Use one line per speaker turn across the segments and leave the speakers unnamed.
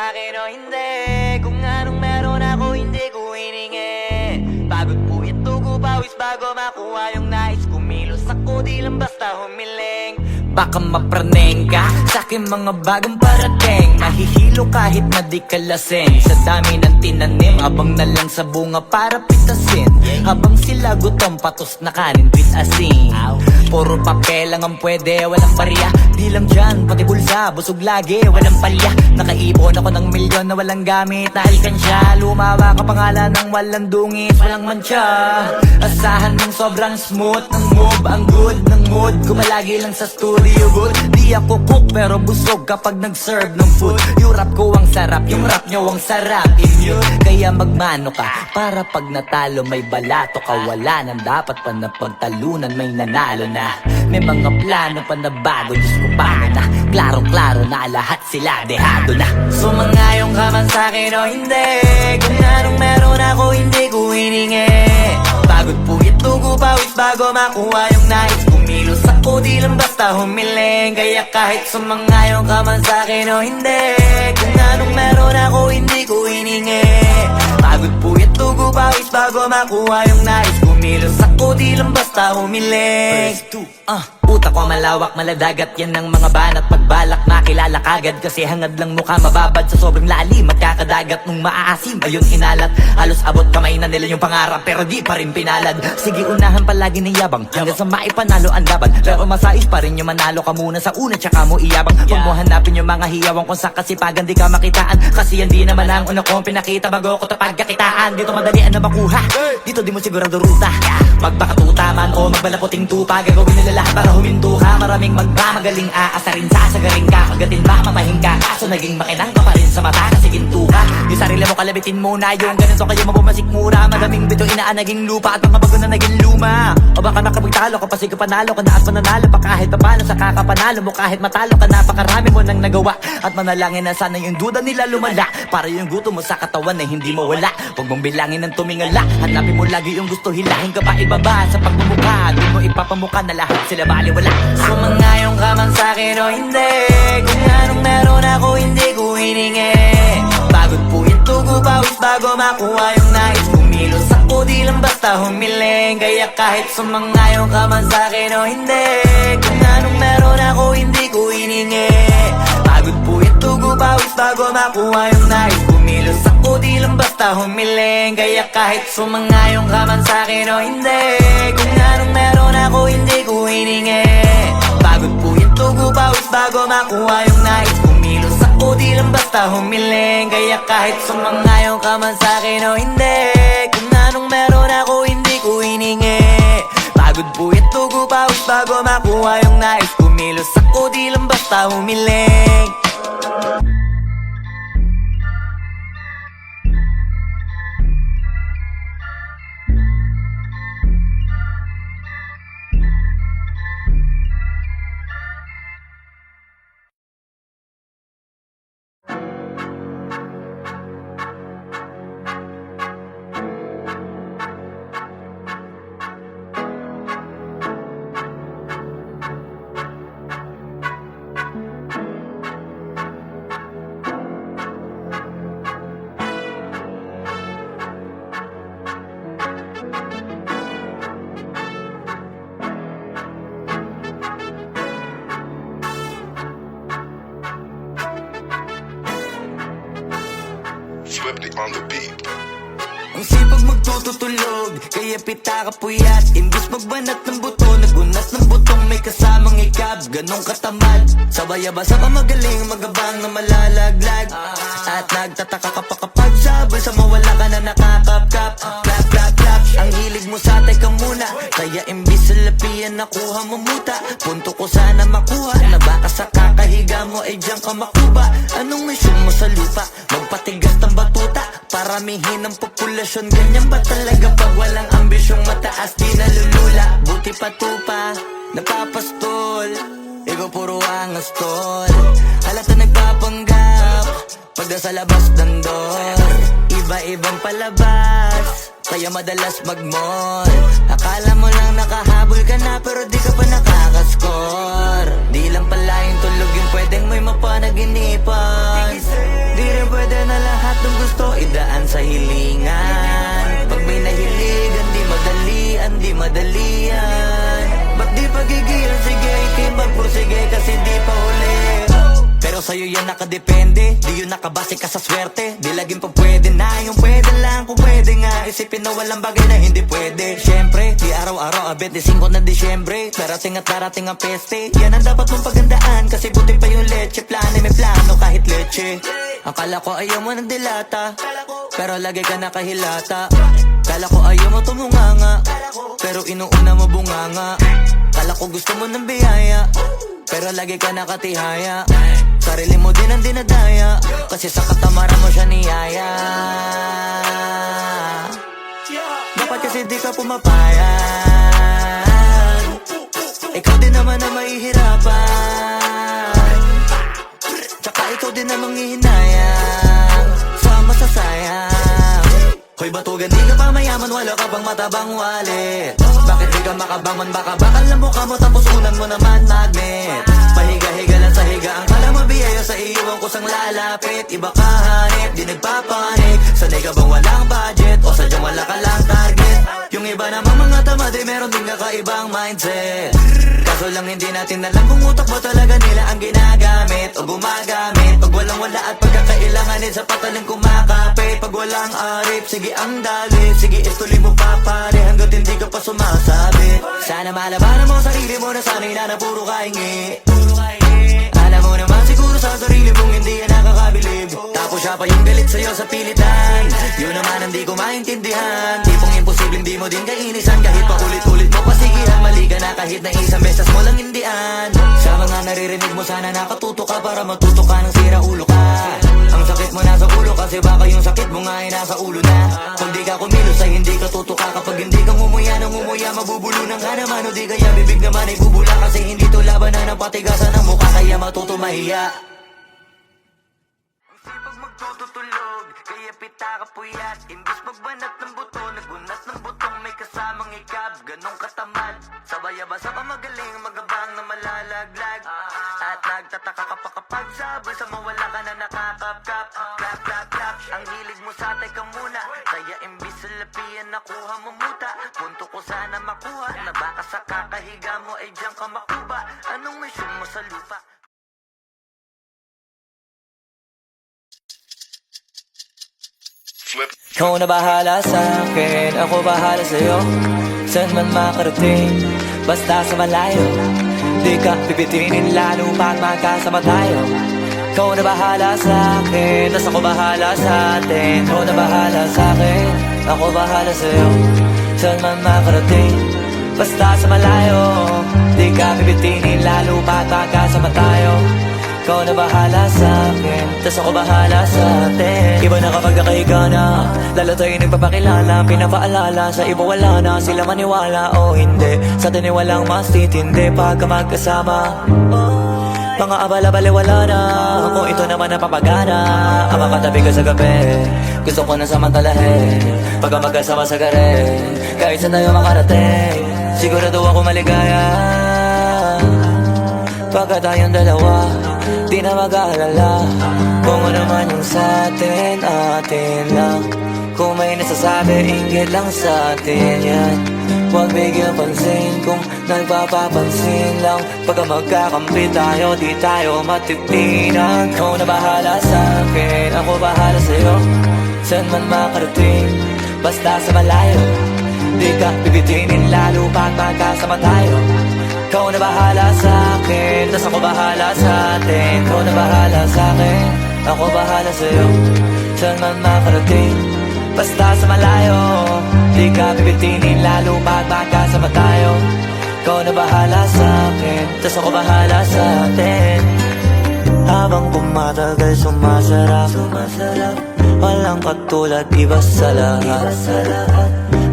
sa'kin o hindi. Kung anong meron ako hindi ko hiningi. Pagod po ito ko pawis bago makuha yung nais. Kumilos ako di lang basta humiling. Baka mapraneng ka sa'kin mga bagong parating. Mahihilo kahit na di ka lasing. Sa dami ng tinanim, abang na lang sa bunga para pitasin. Habang sila gutom, patos na kanin with asin. Puro papel lang ang pwede, walang barya. Di lang dyan, pati bulsa, busog lagi, walang palya. Nakaipon ako ng milyon na walang gamit na alkansya. Lumawa ka pangalan ng walang dungis, walang mancha. Asahan mong sobrang smooth ng move, ang good ng mood. Kumalagi lang sa studio good. Di ako cook pero busog kapag nag-serve ng food. Yung rap ko ang sarap, yung rap nyo ang sarap. Immune, kaya magmano ka para pag natalo may balato ka. Wala nang dapat pa na pagtalunan, may nanalo na. May mga plano pa na bago, Diyos ko paano na. Klarong-klaro na lahat sila dehado na. Sumangayong ka man sa'kin o hindi. Kung anong meron ako hindi ko hiningi. Pagod po ito ko pawis bago makuha yung nais. Kumilos ako di lang basta humiling. Kaya kahit sumangayong ka man sa'kin o hindi. Kung anong meron ako hindi ko hiningi. Pagod po ito ko pawis bago makuha yung nais. Kumilos ako di lang basta humiling. Utak ko malawak, maladagat yan ng mga banat. Pagbalak makilala kagad kasi hangad lang mukha mababad. Sa sobrang lalim magkakadagat nung maaasim ayun inalat. Halos abot kamay na nila yung pangarap pero di pa rin pinalad. Sige unahan palagi ng yabang hanggang sa maipanalo ang laban. Pero masais pa rin yung manalo ka muna sa una tsaka mo iyabang. Huwag mo hanapin yung mga hiyawang kung sa kasipagan di ka makitaan. Kasi yan di naman ang una kong pinakita bago ko tapagkakitaan. Dito madalian na makuha, dito di mo sigurado ruta. Magbakatuta man o magbalaputing tupa, gagawin nila lahat para huminto ka. Maraming magmamagaling aasarin sasagaring ka. Kagatin ba mamahing ka kaso naging makinang ka pa rin sa mata kasi ginto ka. Yung sarili mo kalabitin muna yung ganito kayo mabumasik mura. Madaming bito inaan naging lupa at mga bago na naging luma. O baka nakapagtalo ka pa sige panalo ka na at mananalo pa kahit papano sa kakapanalo mo. Kahit matalo ka napakarami mo nang nagawa. At manalangin na sana yung duda nila lumala para yung gutom mo sa katawan na hindi mo wala. Huwag mong bilangin ng tumingala. Hanapin mo lagi yung gusto, hilahin ka pa ibaba sa pagmumukha. Doon mo ipapamukha na lahat sila baliwala. Sumangayong ka man sa'kin o hindi. Kung anong meron ako hindi ko hiningi. Pagod po ito ko pawis bago makuha yung nais. Kumilos ako di lang basta humiling. Kaya kahit sumangayong ka man sa'kin o hindi. Kung anong meron ako hindi ko hiningi. Pagod po ito ko pawis bago makuha yung nais. Kumilos ako di lang basta humiling. Kaya kahit sumangayong ka man sa'kin o hindi. Kung anong meron ako hindi ko hiningi. Pagod po ito ko pawis bago makuha yung nais. Kumilos ako di lang basta humiling. Kaya kahit sumangayong ka man sa'kin o hindi. Kung anong meron ako hindi ko hiningi. Pagod po ito ko pawis bago makuha yung nais. Kumilos ako di lang basta humiling.
Swifty on the beat.
Ang sipag magtututulog, kaya pita ka puyat. Imbis magbanat ng buto, nagunat ng butong may kasamang ikab. Ganong katamad, sabay-abasa ka magaling, magabang na malalaglag. At nagtataka ka pa kapag sabay sa mawala ka na nakakapkap. Clap, clap, clap, ang hilig mo sa teka muna. Kaya imbis sa lapian nakuha mo muta. Punto ko sana makuha, na baka sa kakahiga mo ay diyan ka makuba. Anong mission mo sa lupa? Magpatigas ng batuta, paramihin ang populasyon. Ganyan ba talaga pag walang ambisyong mataas? Di nalulula, buti patupa, napapastol. Ikaw puro angas tol. Halata nagpapanggap, pagda sa labas ng door. Iba-ibang palabas, kaya madalas mag-mall. Akala mo lang nakahabol ka na, pero di ka pa nakakascore. Di lang pala yung tulog yung pwedeng may mapanaginipan. Di rin pwede na lahat ng gusto idaan sa hilingan. Pag may nahiligan, di madalian, di madalian. Ba't di pagigil? Sige, ikipagpursige kasi di pa huli. Pero sa'yo yan nakadepende, di yun nakabase ka sa swerte. Di laging pa pwede na, yung pwede lang kung pwede nga. Isipin na walang bagay na hindi pwede. Siyempre, di araw-araw, 25 na Disyembre. Darating at darating ang peste, yan ang dapat mong pagandaan. Kasi buti pa yung leche, plano may plano kahit leche. Akala ko ayaw mo ng dilata, pero lagi ka nakahilata. Kala ko ayaw mo tumunganga, pero inuuna mo bunganga. Kala ko gusto mo ng biyaya, pero lagi ka nakatihaya. Sarili mo din ang dinadaya, kasi sa katamaran mo siya niyaya. Dapat kasi di ka pumapayag, ikaw din naman na mahihirapan. Tsaka ikaw din na manghihinayang sa masasayang. Hoy batugan, di ka pa mayaman, wala ka bang matabang wallet? Bakit di ka makabangon, baka bakal na mukha mo tapos unan mo naman magnet. Pahiga-higa lang sa higa, ang kala mo biyaya sa iyo ang kusang lalapit. Iba ka hanip, di nagpapanik. Sanay ka bang walang budget o sadyang wala ka lang target? Yung iba namang mga tamad ay meron din kakaibang mindset. Kaso lang hindi natin alam kung utak ba talaga nila ang ginagamit o gumagamit. Pag walang wala at pagkakailanganin sa pataling kumakapit. Pag walang arip, sige ang dali, sige istuloy mo pa pare hanggang hindi ka pa sumasabi. Sana malabanan mo sarili mo na sanay na puro kahingi. Alam mo naman siguro sa sarili mong hindi yan nakakabilib. Tapos siya pa yung galit sa'yo sa pilitan. Yun naman ang di ko maintindihan. Tipong imposibleng di mo din kainisan. Kahit pa ulit-ulit mo pasigihan, mali ka na kahit na isang beses mo lang hindian. Sa mga naririnig mo sana nakatuto ka para matuto ka ng sira ulo ka. Ang sakit mo nasa ulo kasi baka yung sakit mo nga ay nasa ulo na. Kung di ka kumilos ay hindi ka tutuka. Kapag hindi ka ngumuya ng ngumuya, mabubulunan ka naman. O di kaya bibig naman ay bubula. Kasi hindi to labanan ng patigasan ng mukha, kaya matuto mahiya. Ang sipag magtututulog, kaya pita ka puyat. Imbis magbanat ng buto, nagunat ng butong may kasamang ikab. Ganong katamad, sabay-abasa ka magaling, magabang na malalaglag. At nagtataka ka pa kapag sabay sa mawala ka na nakakapkap. Clap, clap, clap, ang hilig mo sa teka muna. Kaya imbis sa lapian nakuha mo muta. Punto ko sana makuha, na baka sa kakahiga mo ay diyan ka makuba. Anong mission mo sa lupa?
Flip.
Ikaw na bahala sa akin, ako bahala sa'yo. Saan man makarating, basta sa malayo. Di ka pipitinin lalo pag magkasama tayo. Ikaw na bahala sa akin, tas ako bahala sa atin. Ikaw na bahala sa akin, ako bahala sa'yo. Saan man makarating, basta sa malayo. Di ka pipitinin lalo pag magkasama tayo. Ikaw na bahala sa akin, tas ako bahala sa atin. Iba na kapag nakahiga na, lalo tayo nagpapakilala. Pinapaalala sa iba wala na, sila maniwala o hindi. Sa atin ay walang mas titindi pagka magkasama. Mga abala-bali wala na, kung ito naman ang papagana. Ang makatabi ka sa gabi, gusto ko na samantalahin. Pagka magkasama sa gare, kahit saan tayo makarating, sigurado ako maligaya. Pagka tayong dalawa, di na mag-aalala kung ano man yung sa atin, atin lang. Kung may nasasabi, inggit lang sa atin yan. Huwag bigyan pansin kung nagpapapansin lang. Pagka magkakampi tayo, di tayo matipinan. Ikaw na bahala sa akin, ako bahala sa'yo. Saan man makarating, basta sa malayo. Di ka pipitinin lalo pag magkasama tayo. Ikaw na bahala sa akin, tas ako bahala sa atin. Ikaw na bahala sa akin, ako bahala sa'yo. Saan man makarating, basta sa malayo. Di ka pipitinin lalo pag magkasama tayo. Ikaw na bahala sa akin, tas ako bahala sa atin. Habang pumatagal sumasarap, walang katulad, iba sa lahat.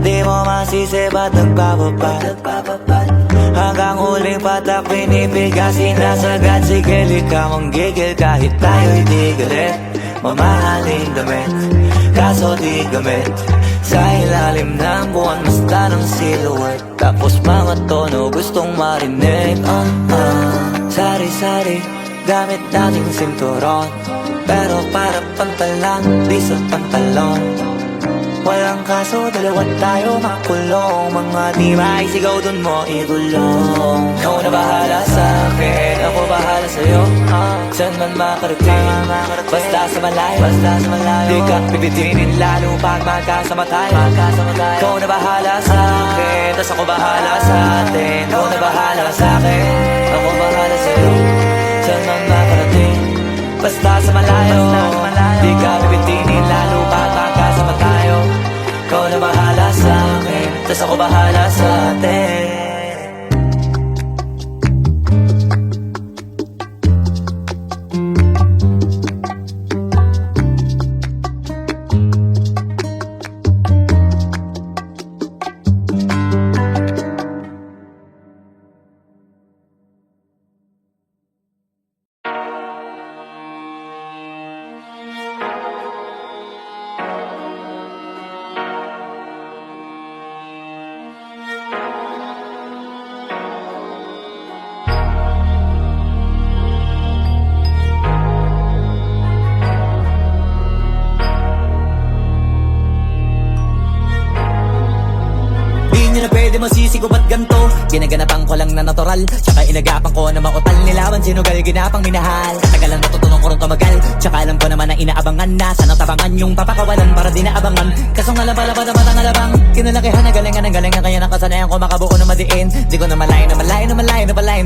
Di mo masisi ba't nagpapapad. Hanggang huling patak pinipiga, sinasagad. Sige, lika mong gigil kahit tayo'y di galit. Mamahaling damit, kaso di gamit. Sa ilalim ng buwan basta ng silhouette. Tapos mga tono gustong marinig. Sari-sari gamit nating sinturon, pero para pantalan, di sa pantalon. Walang kaso, dalawa tayo makulong. Mga di maisigaw dun mo igulong. Ikaw na bahala sa'kin, ako bahala sa'yo. Saan man makarating, basta sa malayo. Di ka pipitinin lalo pag magkasama tayo. Ikaw na bahala sa'kin, tas ako bahala sa'tin. Ikaw na bahala sa'kin, ako bahala sa'yo. Saan man makarating, basta sa malayo. Di ka pipitinin lalo pag magkasama tayo. Ikaw na bahala sa'kin, tas ako bahala sa'tin. Masisigo ba't ganto? Ginaganapan ko lang na natural, tsaka inagapan ko na mautal. Nilaban sinugal, ginapang minahal. Katagalan natutunan ko rin tumagal, tsaka alam ko naman na inaabangan na. Sana tabangan yung papakawalan para di naabangan. Kasong nalabalaban na batang alabang kinalakihan na galingan ng galingan. Kaya nakasanayan ko makabuo na madiin. Di ko na malayo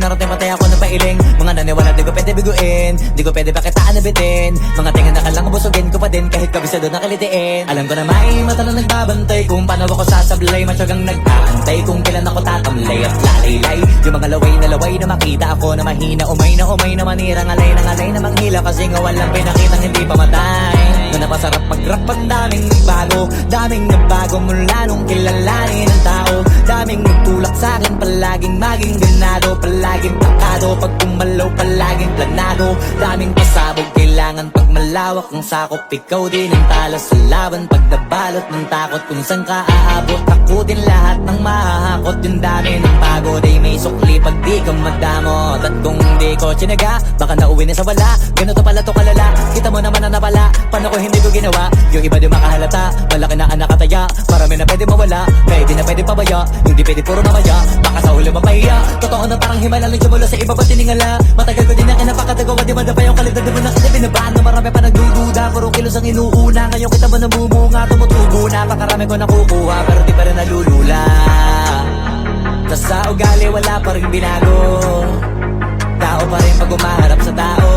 narating matay ako na pailing. Mga naniwala di ko pwede biguin, di ko pwede pakitaan na bitin. Mga tingin na kalang busugin ko pa din kahit kabisado na kalitiin. Alam ko na may mata na nagbabantay kung paano ako sasablay. Matyagang nag-aantay kung kailan ako tatamlay at lalaylay. Yung mga laway na makita ako na mahina. Umay na manira, ngalay na manghila. Kasi nga walang pinakitang hindi pamatay. Na napasarap mag-rap ang daming nagbago mula nung kilalanin ang tao. Daming nagtulak sa'kin, palaging maging ganado. Palaging takado, pag kumalaw palaging planado. Daming pasabog, kailangan pag malawak ang sakop. Ikaw din ang talas sa laban, pag nabalot ng takot. Kung saan ka aabot, ako din lahat ng mahahakot. Yung dami ng pagod ay may sukli pag di ka madamot. At kung di ko tsinaga, baka nauwi na sa wala. Ganito pala to kalala, kita mo naman na napala. Paano ko hindi ko ginawa, yung iba di makahalata. Malaki na anak kataya, marami na pwede mawala. Kaya di na pwede pabaya, yung di pwede puro mamaya. Baka sa huli mapahiya, totoo na parang himala. Lang mula sa iba ba tiningala. Matagal ko din na kinapakatagawa, di ba na pa yung kalidad. Di ba na kasi binabaan na marami pa nagdududa. Puro kilos ang inuuna, ngayon kita mo namumunga. Tumutubo na, pakarami ko nakukuha, pero di pa rin nalulula. Tas sa ugali wala pa rin binago. Tao pa rin pag umaharap sa tao.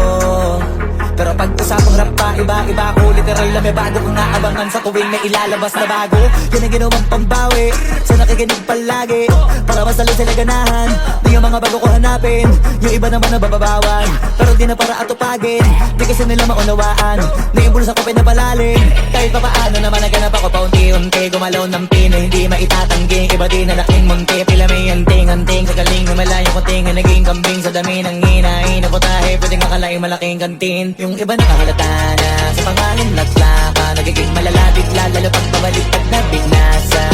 Pero pag usapang rap pa, iba-iba ko. Literal na may bago kong naabangan sa tuwing may ilalabas na bago. Yan ang ginawang pambawi sa nakikinig palagi, para mas lalo sila ganahan na yung mga bago ko hanapin. Yung iba naman nabababawan, pero di na para atupagin. Di kasi nila maunawaan na yung bulsa ko pinapalalim. Kahit pa paano naman naganap ako paunti-unti. Gumalaw ng pino, hindi maitatanggi. Iba din na laking munti, pila may anting-anting. Sa galing na malayo kunting na naging kambing. Sa dami ng hinahin na putahe, pwedeng akalaing malaking kantin. Yung iba nakahalata na sa pangalan nagplaka. Nagiging malala bigla, lalo pag pabalik pag nabinasa.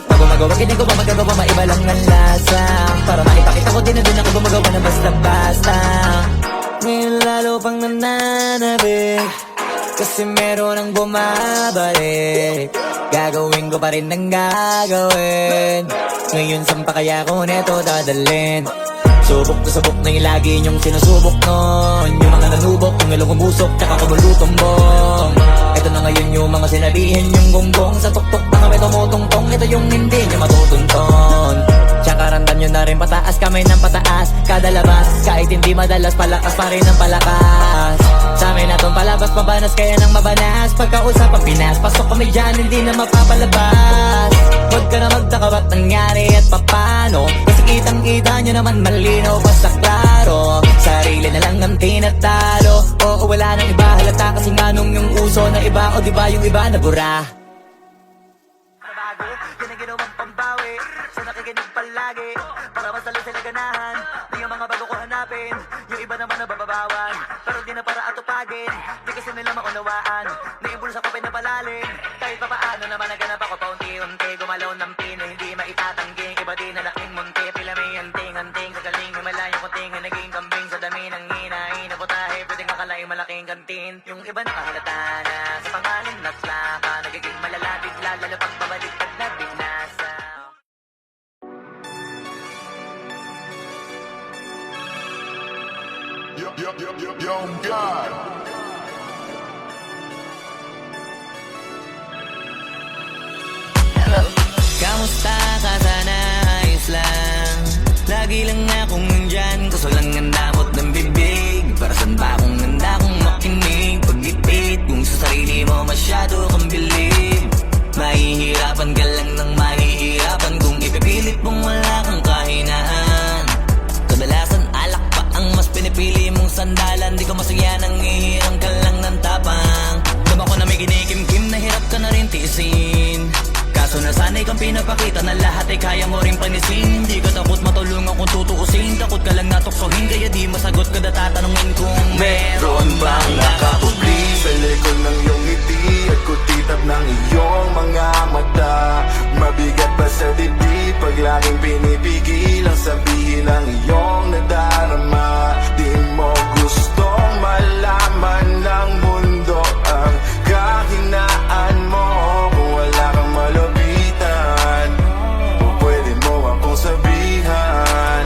Pag gumagawa, hindi ko pa magagawa, maiba lang ang lasa. Para maipakita ko din na din ako gumagawa na basta-basta. Ngayon lalo pang nananabik, kasi meron ang bumabalik. Gagawin ko pa rin ang gagawin. Ngayon saan pa kaya ko neto dadalhin? Subok na yung lagi niyong sinusubok nun. Yung mga nanubok, yung ilong umusok, tsaka kumulutumbong. Ito na ngayon yung mga sinabihin yung gonggong. Sa tuktok na kami tumutungtong, ito yung hindi niyo matutunton. Tsaka randan nyo na rin pataas, kamay ng pataas. Kada labas, kahit hindi madalas, palakas pa rin ang palakas. Sa amin na tong palabas, mabanas kaya nang mabanas. Pagkausap ang Pinas, pasok kami dyan, hindi na mapapalabas. Huwag ka na magtaka ba't nangyari at papano. Kasi kitang-kita nyo naman malinaw pa sa klaro. Sarili na lang ang tinatalo. Oo, wala nang iba, halata kasi nga nung yung uso na iba. O diba yung iba na bura. Nabago, yan ang ginawang pambawi sa nakikinig palagi, para mas lalo sila ganahan na yung mga bago ko hanapin. Yung iba naman nabababawan, pero di na para atupagin. Di kasi nila maunawaan na yung bulsa ko pinapala. malalim. Kahit pa paano naman naganap ako paunti-unti. Gumalaw ng pino, hindi maitatanggi. Iba din na laking munti, pila may anting-anting. Kagaling, may malayong kuting, naging kambing sa dami ng hinahin. Naputahe, pwedeng akalain malaking kantin. Yung iba nakahalata na sa pangalan na slaka. Nagiging malalapit, lalo pag babalik at nabinasa.
Yo, God.
Kamusta ka sana? Ayos lang. Lagi lang akong nandyan, kaso lang ang damot ng bibig. Para saan ba akong handa kung makinig? Pag-ipit, kung sa sarili mo masyado kang bilib. Mahihirapan ka lang ng mahihirapan kung ipipilit mong wala kang kahinaan. Kadalasan alak pa ang mas pinipili mong sandalan. Di ka masaya nang ihirang ka lang ng tapang. Dama ko na may ginikim-kim na hirap ka na rin tiisin. Kaso nasanay kang pinapakita na lahat ay kaya mo rin panisin. Hindi ka takot matulungan kung tutuusin. Takot ka lang natuksohin, kaya di masagot ka na tatanungin kung meron bang
nakakubli sa likod ng iyong ngiti at kutitap ng iyong mga mata. Mabigat pa sa dibdib pag laging pinipigil ang sabihin ng iyong nadarama. Di mo gustong malaman ng mundo ang kahinaan mo. Kung wala kang malapitan, o pwede mo akong sabihan.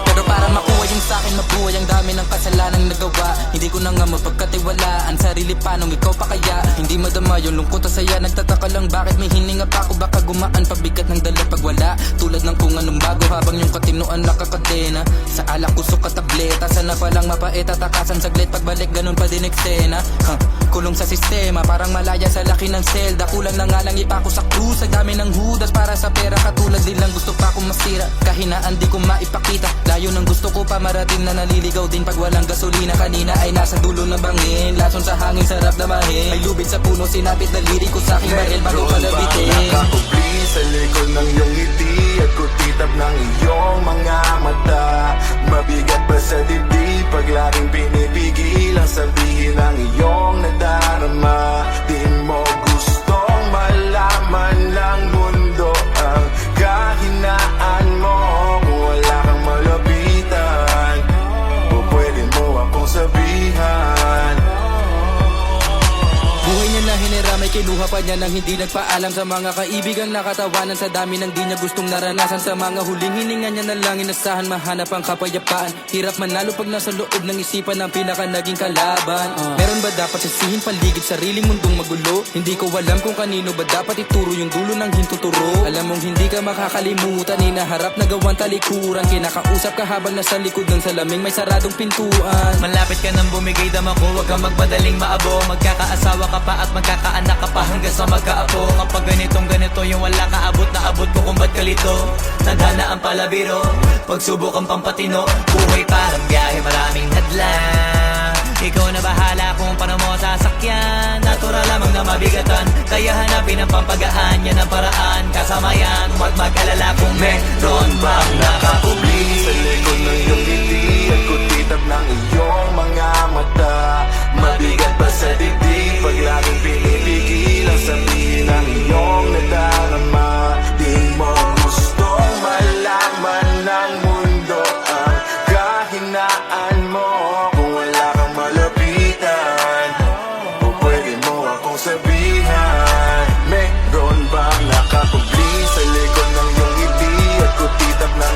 Pero para makuha yung sa'kin mabuhay, ang dami ng kasalanang nagawa. Hindi ko na nga mapagkatiwalaan sarili pa nung ikaw pa kaya. Hindi madama yung lungkot at saya. Nagtataka lang bakit may hininga pa ako. Baka gumaan pabigat ng dala pag wala. Tulad ng kung anong bago habang yung katinuan nakakadena. Sa alak kusok at tableta, sana palang mapait at takasan saglit. Pagbalik ganun pa din eksena. Kulong sa sistema, parang malaya sa laki ng selda. Kulang na nga lang ipako sa krus. Ang dami ng hudas para sa pera. Katulad nilang gusto pa akong masira. Kahinaan di ko maipakita. Layo ng gusto ko pa marating na naliligaw din pag walang gasolina. Kanina ay nasa dulo ng bangin. Lason sa hangin, sarap damahin. May lubid sa puno, sinapit na lirik ko sa aking baril bago palabitin.
Nakakubli sa likod ng iyong ngiti at kutitap ng iyong mga mata. Mabigat pa sa dibdib pag laging pinipigil ang sabihin ng iyong nadarama. Di mo gustong malaman ng mundo ang kahinaan mo. Kung wala kang malapitan, o pwede mo akong sabihan.
Buhay niya na hinira, may kinuha pa niya nang hindi nagpaalam sa mga kaibigang nakatawanan. Sa dami ng di niya gustong naranasan, sa mga huling hininga niya na lang inasahan mahanap ang kapayapaan. Hirap manalo pag nasa loob ng isipan ng pinaka naging kalaban. Meron ba dapat sisihin paligid sariling mundong magulo? Hindi ko alam kung kanino ba dapat ituro yung dulo ng hintuturo. Alam mong hindi ka makakalimutan, inaharap na gawan talikuran. Kinakausap ka habang nasa likod ng salaming may saradong pintuan.
Malapit ka nang bumigay dama ko, huwag kang magmadaling maabo. Magkakaasawa ka pa at magkakaanak ka pa hanggang sa magkaapo. Kapag ganito yung wala ka abot na abot ko kung ba't kalito. Tadhana ang palabiro, pagsubok ang pampatino. Buhay parang biyahe, maraming hadlang. Ikaw na bahala kung paano mo sasakyan. Natural lamang na mabigatan, kaya hanapin ang pampagaan. Yan ang paraan, kasama yan. Huwag mag-alala kung meron bang nakakubli
Sa likod ng iyong ngiti at kutitap ng iyong mga mata. Mabigat pa sa dibdib pag laging pinipigil ang sabihin ng iyong nadarama. Di mo gustong malaman ng mundo ang kahinaan mo. Kung wala kang malapitan, o pwede mo akong sabihan. Meron bang nakakubli sa likod ng iyong ngiti at kutitap ng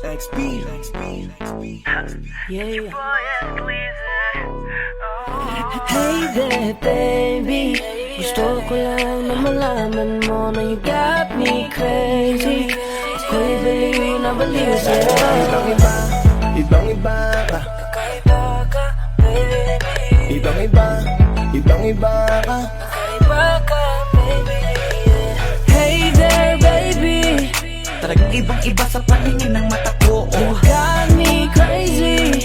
XP.
Yeah. Hey there, baby. Gusto ko lang na malaman mo na you got me crazy. Ako'y baliw na baliw sa'yo.
Ibang-iba, ibang-iba ka.
Kakaiba ka, baby.
Ibang-iba, ibang-iba ka.
Kakaiba ka, baby. Hey there, baby.
Talagang ibang-iba sa paningin ng mata ko.
You got me crazy.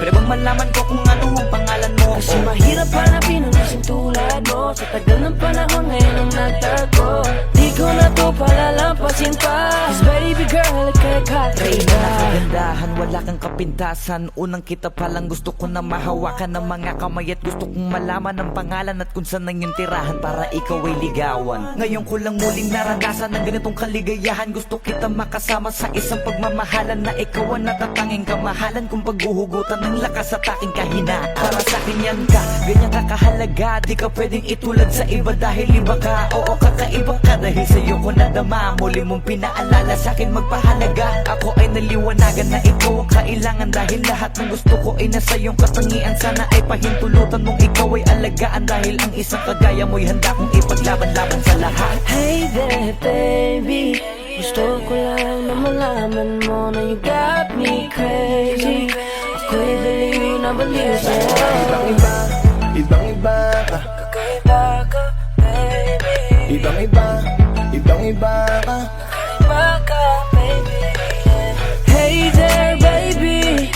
Pwede bang malaman ko kung ano ang pangalan mo?
Kasi mahirap hanapin ang isang tulad mo. Sa tagal ng panahon ngayon ang nagtago. Di ko na to palalampasin pa. Cause baby girl, ika'y
Reyna na
kakaiba.
kagandahan, wala kang kapintasan. Unang kita palang gusto ko na mahawakan ng mga kamay. At gusto kong malaman ang pangalan at kung saan ang iyong tirahan para ikaw ay ligawan. Ngayon ko lang muling naranasan ng ganitong kaligayahan. Gusto kita makasama sa isang pagmamahalan na ikaw ang natatanging kamahalan kung paghuhugutan ng lakas at aking kahinaan. Para sa akin yan ka, ganyan ka kahalaga. Di ka pwedeng itulad sa iba dahil iba ka. Oo, kakaiba ka dahil sa'yo ko nadama. Muli mong pinaalala sa akin magpahalaga. Ako ay naliwanagan na ikaw ang kailangan. Dahil lahat ng gusto ko ay nasa iyong katangian. Sana ay pahintulutan mong ikaw ay alagaan. Dahil ang isang kagaya mo'y handa kong ipaglaban-laban sa lahat.
Hey there, baby. Gusto ko lang na malaman mo na you got me crazy. Ako'y baliw na baliw sa'yo.
Ibang-iba, ibang-iba ka.
Kakaiba ka, baby.
Ibang-iba, ibang-iba ka.
Kakaiba ka, baby. Hey there, baby.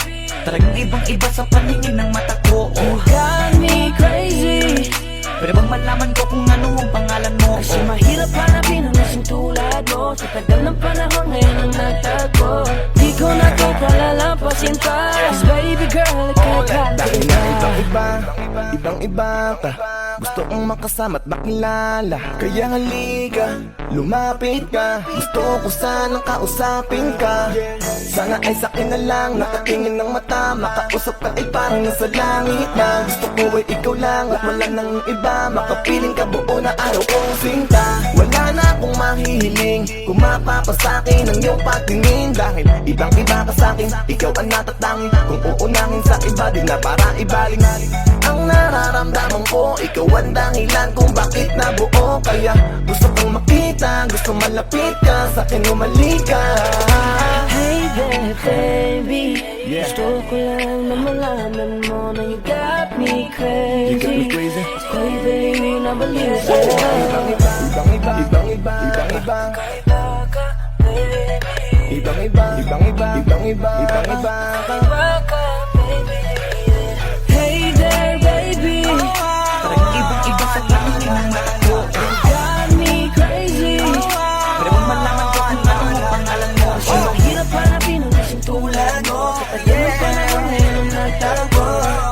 Talagang ibang-iba sa paningin ng mata ko.
You got me crazy.
Pwede bang malaman ko kung ano ang pangalan mo?
Kasi mahirap hanapin ang isang tulad mo. Sa tagal ng panahon ngayon ang nagtago. Di ko na to palalampasin pa. Cause baby girl, ika'y
Dahil na
kakaiba.
ibang-iba, ibang-iba ka. Gusto kong makasama at makilala. Kaya halika, lumapit ka. Gusto ko sanang kausapin ka. Sana ay sakin na lang, nakatingin ng mata. Makausap ka ay parang nasa langit na. Gusto ko ay ikaw lang at wala nang iba. Makapiling ka buo na araw kong sinta. Wala na akong mahihiling kung mapapasakin ang iyong pagtingin. Dahil ibang-iba ka sa'kin, ikaw ang natatangin. Kung uunangin sa iba, di na para ibaling. Ang nararamdaman ko, ikaw ang dahilan kung bakit nabuo. Kaya gusto kong makita, gusto malapit ka, sa'kin umalik ka.
Hey there, baby.
Yeah.
Gusto ko lang na malaman mo na you got me crazy.
You got me crazy.
Ako'y baliw na baliw sa'yo.
Ibang-iba, ibang-iba, ibang-iba, ibang-iba.
Kakaiba ka, baby.
Ibang-iba, ibang-iba, ibang-iba, ibang-iba ka.
Kakaiba ka, baby. Hey there, baby.
Talagang ibang-iba sa paningin ng mata ko.
You got me crazy.
Pwede bang malaman ko kung ano ang pangalan mo?
Kasi mahirap hanapin ang isang tulad mo. Sa tagal ng panahon ngayon ang nagtago.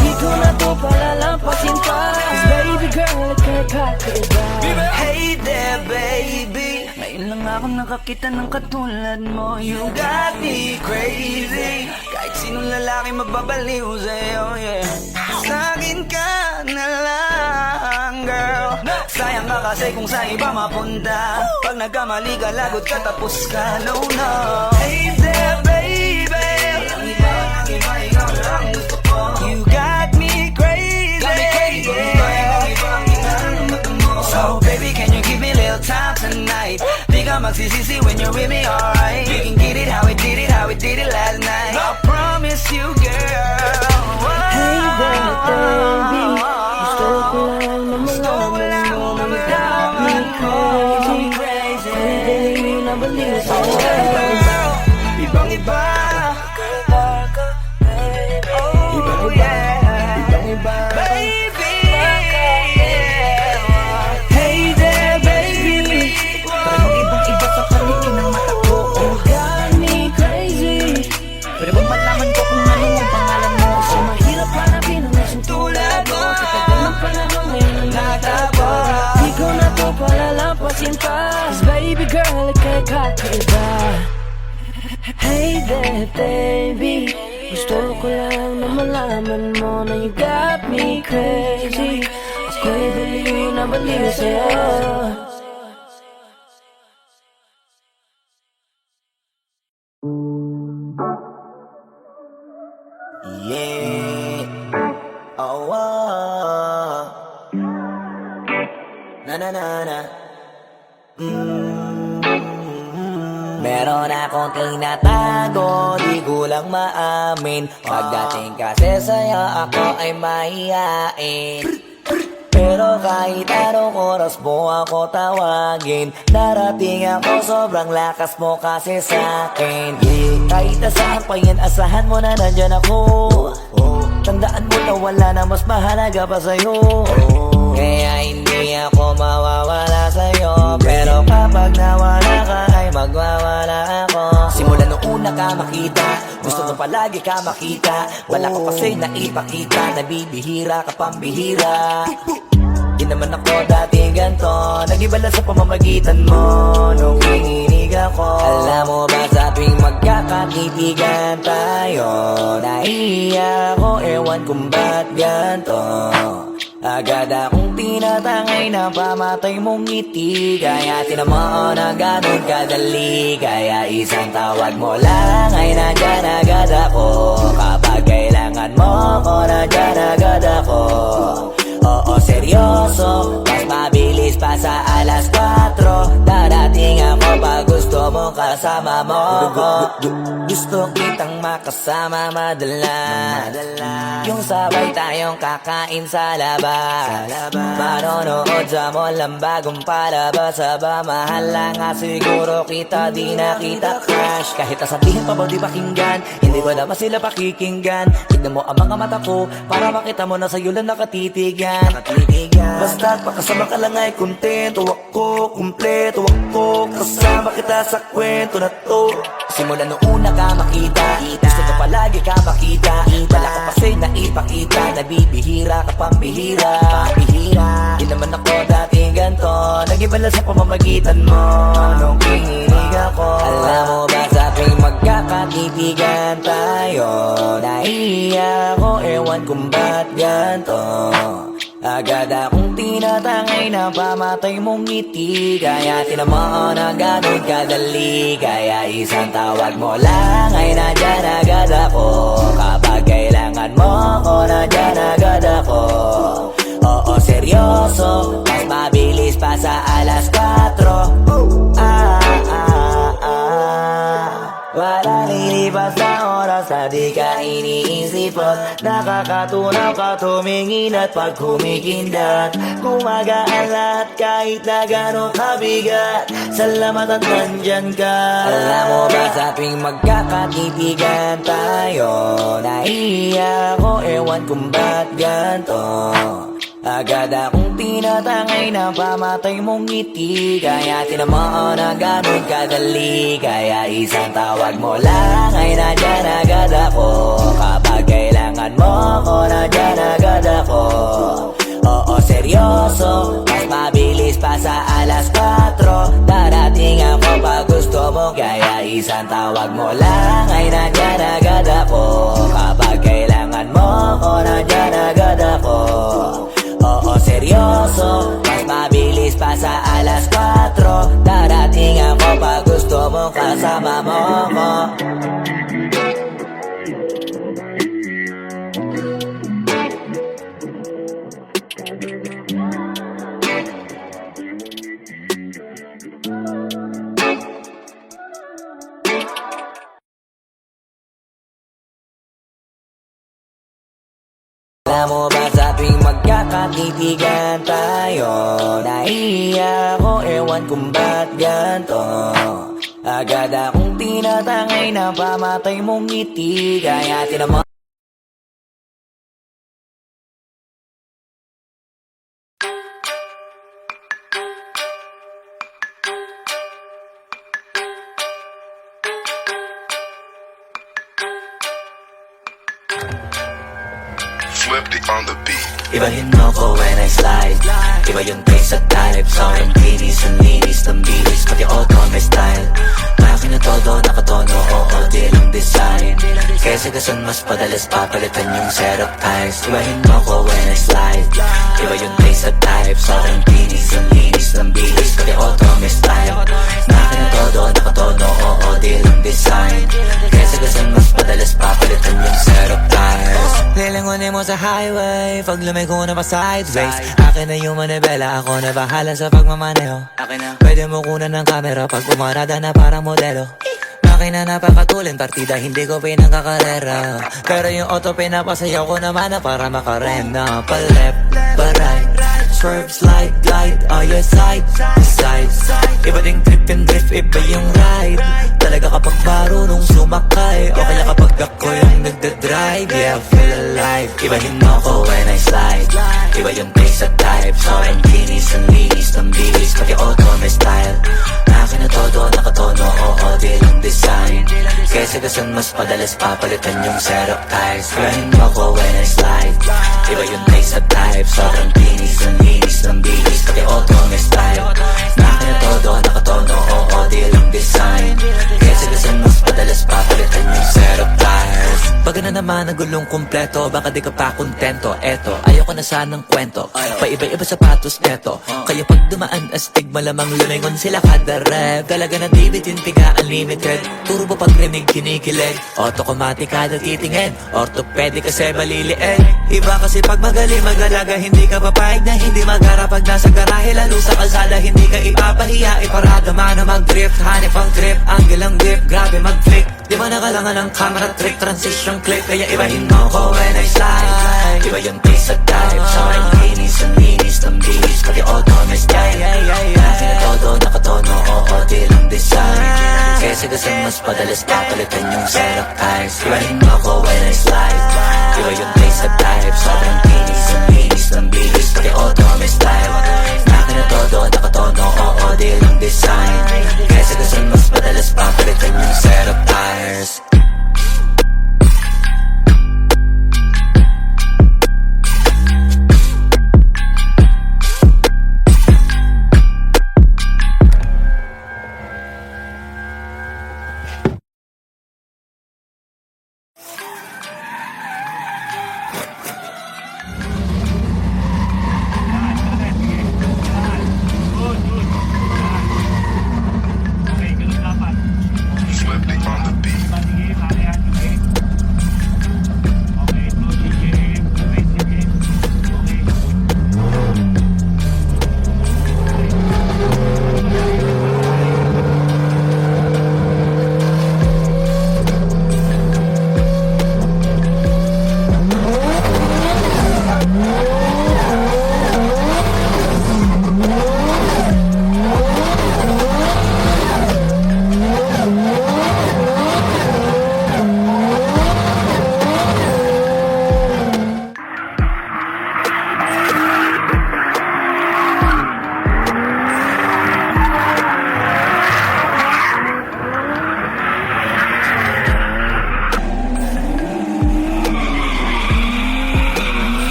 Di ko na to palalampasin pa. Cause baby girl, ika'y kakaiba.
Hey there, baby. Ngayon lang ako nakakita ng katulad mo. You got me crazy. Kahit sinong lalaki magbabaliw sa'yo, yeah. Sa'kin ka na lang, girl. Sayang ka kasi kung sa iba mapunta. Pag nagkamali ka, lagot ka, tapos ka, no, no. Hey there, baby. Ang iba, ikaw lang gusto ko. You got me crazy. So baby, can you give me a little time tonight? Di ka magsisisi when you're with me, alright? We can get it how we did it, how we did it last night. I promise you, girl.
Hey there, baby. Gusto ko lang na malaman mo na you got me crazy. Ako'y baliw na baliw sa'yo.
Ibang-iba.
Kakaiba ka, baby.
Oh yeah.
Ibang-iba,
Baby. Hey there, baby. Talagang ibang-iba sa paningin ng mata ko.
You got me crazy.
Pwede bang malaman ko kung ano ang pangalan mo?
Kasi mahirap hanapin ang isang tulad mo. Sa tagal ng panahon ngayon ang nagtago. Di ko na to palalampasin pa. Cause baby girl, ika'y kakaiba. Hey there, baby. Gusto ko lang na malaman mo na you got me crazy. Ako'y baliw na baliw sa'yo.
Meron akong tinatago, di ko lang maamin. Pagdating kasi sa'yo, ako ay mahihain. Pero kahit anong oras mo ako tawagin, darating ako, sobrang lakas mo kasi sa'kin. Kahit nasaan pa yan, asahan mo na nandyan ako. Tandaan mo na wala na mas mahalaga pa sa'yo. Kaya hindi ako mawawala sa'yo, pero kapag nawala ka ay magwawala ako. Simula nung una ka makita, gusto mo palagi ka makita. Wala ko kasi naipakita, nabibihira ka pambihira. Di naman ako dati ganto, nag-iba lang sa pamamagitan mo nung kininig ako. Alam mo ba sa tuwing magkakakitigan tayo, naiiyak ako, ewan kung ba't ganto. Agad akong tinatangay na pamatay mong ngiti, kaya tinamaan na ganun kadali. Kaya isang tawag mo lang ay nandyan agad ako. Kapag kailangan mo ko, nandyan agad ako. Oo, seryoso, mas mabilis pa sa alas 4. Darating ako pag gusto mo kasama mo ko. Gusto kitang makasama madalas, yung sabay tayong kakain sa labas. Manonood sa mall ang bagong palabas. Aba, mahal lang nga siguro kita, di na kita crush. Kahit nasabihin pa ba di pakinggan, hindi ko naman sila pakikinggan. Tignan mo ang mga mata ko, para makita mo na sa'yo lang nakatitigan. Basta't pakasama ka lang ay kontento ako, kumpleto ako. Kasama kita sa kwento na to. Simula nung una ka makita, gusto ko palagi ka makita. Wala ko kasi naipakita, nabibihira ka pambihira. Di naman ako dating ganto, nag-iba lang sa pamamagitan mo nung kininig ako. Alam mo ba sa tuwing magkakakitigan tayo, naiiyak ako, ewan kung ba't ganto. Agad akong tinatangay na pamatay mong ngiti, kaya tinamaan na ganun kadali. Kaya isang tawag mo lang ay nandyan agad ako. Kapag kailangan mo ko, nandyan agad ako. Oo, seryoso, mas mabilis pa sa alas 4. Wala lilipas na oras na di ka iniisipot. Nakakatunaw ka tumingin at pag humikindat, gumagaan lahat kahit na gano'ng kabigat. Salamat at nandyan ka. Alam mo ba sa tuwing magkakakitigan tayo, naiiyak ako, ewan kung ba't ganto. Agad akong tinatangay na pamatay mong ngiti, kaya tinamaan na ganun kadali. Kaya isang tawag mo lang ay nandyan agad ako. Kapag kailangan mo ko, nandyan agad ako. Oo, seryoso, mas mabilis pa sa alas 4. Darating ako pag gusto mo, kaya isang tawag mo lang ay nandyan agad ako. Kapag kailangan mo ko, nandyan agad ako. Oo, seryoso, mas mabilis pa sa alas 4. Darating ako pag gusto mo kasama mo ko. Alam mo ba sa tuwing magkakakitigan tayo, naiiyak ako, ewan kung ba't ganto. Agad akong tinatangay na pamatay mong ngiti, kaya tinamaan.
Flip on the beat.
Ibahin mo ko when I slide, iba yung taste at type. Sa akin kinis, ang linis ng bilis, pati auto may style. Makin na todo, nakatono, oo, di lang design. Kesa gasan mas padalas papalitan yung set of ties. Ibahin mo ko when I slide, iba yung taste at type. Sa akin kinis, ang linis ng bilis, pati auto may style. Makin na todo, nakatono, oo, di lang design. Kesa gasan mas padalas papalitan yung set of ties. Lilangunin mo sa highway, pag lumiko na pa sideways. Akin na yung manibela, ako na bahala sa pagmamaneho. Pwede mo kunan ng camera pag pumarada na parang modelo. akin na napakatulin, partida hindi ko pinangkakarera. Pero yung auto pinapasayaw ko naman na para makarena. Pa left, pa right, swerve, slide, glide, oh yeah, side, side. Iba ding trip and drift, iba yung ride. Talaga kapag marunong sumakay, o kaya kapag ako yung nagdadrive. Yeah, feel alive. Ibahin mo ko when I slide. Iba yung pace at type. Sobrang kinis, ang linis ng bilis, pati auto may style. Akin na todo, nakatono, oo, di lang design. Kesa gasan mas padalas papalitan yung setup ties. Ibahin mo ko when I slide. Iba yung pace at type. Sobrang kinis, ang linis ng bilis, pati auto may style. Akin na todo, nakatono, oo, di lang design. Kesa gasan mas padalas papalitan yung setup ties. Pag na naman ang gulong kumpleto, baka di ka pa kontento. Eto, ayoko na sanang kwento, paiba-iba sapatos neto. Kaya pag dumaan astig, malamang lumingon sila kada rep. Talaga na dibitin, tiga unlimited. Turo pa pag rinig, kinikilig. Automatic kada titingin, orthopedic kasi maliliit. Iba kasi pag magaling mag-alaga, hindi ka papayag na hindi magara. Pag nasa garahe, lalo sa kalsada, hindi ka ipapahiya. Iparada man na mag-drift, hanip ang trip, angle ang dip, grabe mag-flick. Di ba nakalangan ng camera trick, transition clip. Kaya ibahin mo ko when I slide. Iba yung pace at type. Sobrang kinis, ang linis ng bilis, pati auto may style. Akin na todo, nakatono, oo, di lang design. Kesa gasan mas padalas papalitan yung setup ties. Ibahin mo ko when I slide. Iba yung pace at type. Sobrang kinis, ang linis ng bilis, pati auto may style. Akin na todo, nakatono, oo, di lang design. Kesa gasan mas padalas papalitan yung setup ties.
Swifty on the beat.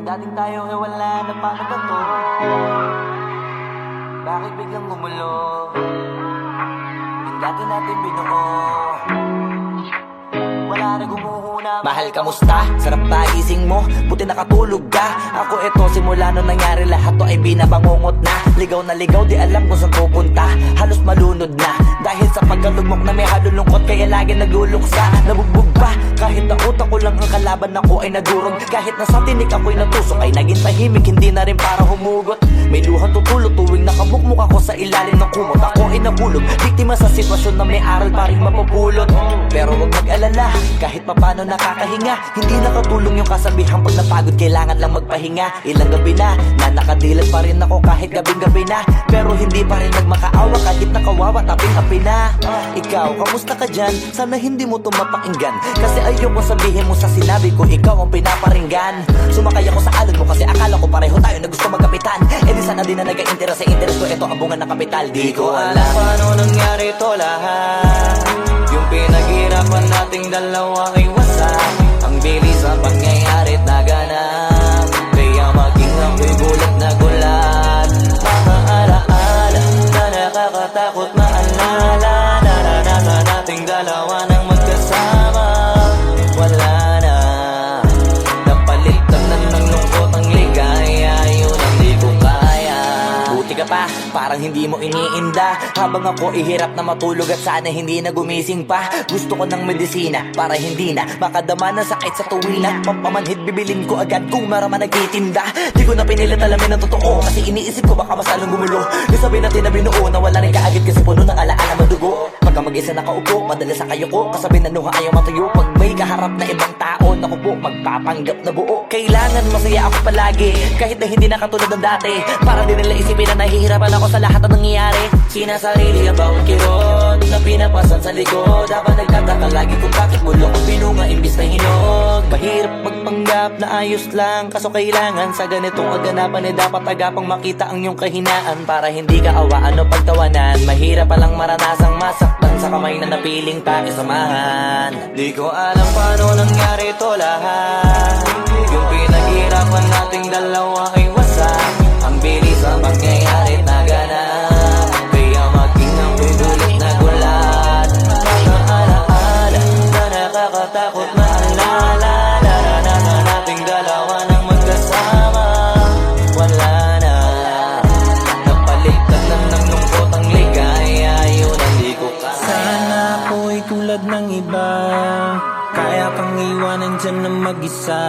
Dating tayo wala na paano ba to? Bakit biglang gumulo? Yung dati natin binuo, wala na gumuhuna. Mahal, kamusta? Sarap ba gising mo? Buti nakatulog ka. Ako eto, simula nung nangyari lahat to ay binabangungot na. Ligaw na ligaw, di alam kung saan pupunta. Halos malunod na dahil sa pagkalugmok na may halulungkot. Kaya lagi nagluluksa, nabugbog pa. Kahit na utak ko lang ang kalaban, ako ay nagurog. Kahit na sa tinik ako'y natusok, ay naging tahimik, hindi na rin para humugot. May luha tutulog tuwing nakabukmuk ako sa ilalim ng kumot. Ako ay nahulog, biktima sa sitwasyon na may aral pa rin mapupulot. Pero wag mag-alala, kahit papano nakakahinga. Hindi nakatulong yung kasabihan, pag napagod kailangan lang magpahinga. Ilang gabi na nakadilat pa rin ako kahit gabing-gabi na. Pero hindi pa rin nagmakaawa kahit nakawawa taping-api na. Ikaw, kamusta ka dyan? Sana hindi mo to mapakinggan, kasi ayoko sabihin mo sa sinabi ko ikaw ang pinaparinggan. Sumakay ako sa alon mo kasi akala ko pareho tayo na gusto magkapitan. Eh di sana din na nag-interest sa interest ko, ito ang bunga ng kapital. Di ko alam paano nangyari to lahat. Yung pinaghirapan nating dalawa ay wasak. Ang bilis ang pangyayari't naganap, kaya maging ako'y gulat na gulat. Mga alaala na nakakatakot maalala. Naranasan nating dalawa ng magkasama. Wala na, napalitan na ng lungkot ang ligaya. Yun ang di ko kaya. Buti ka pa, parang hindi mo iniinda. Habang ako ihirap na matulog at sana hindi na gumising pa. Gusto ko ng medisina para hindi na makadama ng sakit sa tuwina. Pampamanhid bibilin ko agad kung maraman nagtitinda. Di ko na pinilit alamin ang totoo, kasi iniisip ko baka mas lalong gumulo. Di sabihin natin na binuo na wala rin kaagad, kasi puno ng alaala madugo. Pagka mag-isa nakaupo, madalas sa kayo ko, kasabi na nuha ayaw matuyo. Pag may kaharap na ibang tao, naku po, magpapanggap na buo. Kailangan masaya ako palagi, kahit na hindi na katulad ng dati. Para din nila isipin na nahihirapan ako sa lahat ng nangyayari. Sinasarili ang bawat kirot na pinapasan sa likod. Habang nagtataka lagi kung bakit mulo ko binunga imbis na hinog. Mahirap magpanggap na ayos lang, kaso kailangan sa ganitong kaganapan dapat agapang makita ang iyong kahinaan. Para hindi ka awaan o pagtawanan, mahirap palang maranasang masaktan sa kamay na napiling pakisamahan. Di ko alam paano nangyari to lahat. Yung pinaghirapan nating dalawa ay wasak. Ang bilis ang pangyayari't naganap, kaya maging ako'y gulat na gulat. Mga alaala na nakakatakot maalala. Naranasan nating dalawa ng magkasama. Wala na, napalitan na ng lungkot ang ligaya. Yun ang di ko kaya.
Sana ako'y tulad ng iba, kaya kang iwanan dyan ng mag-isa.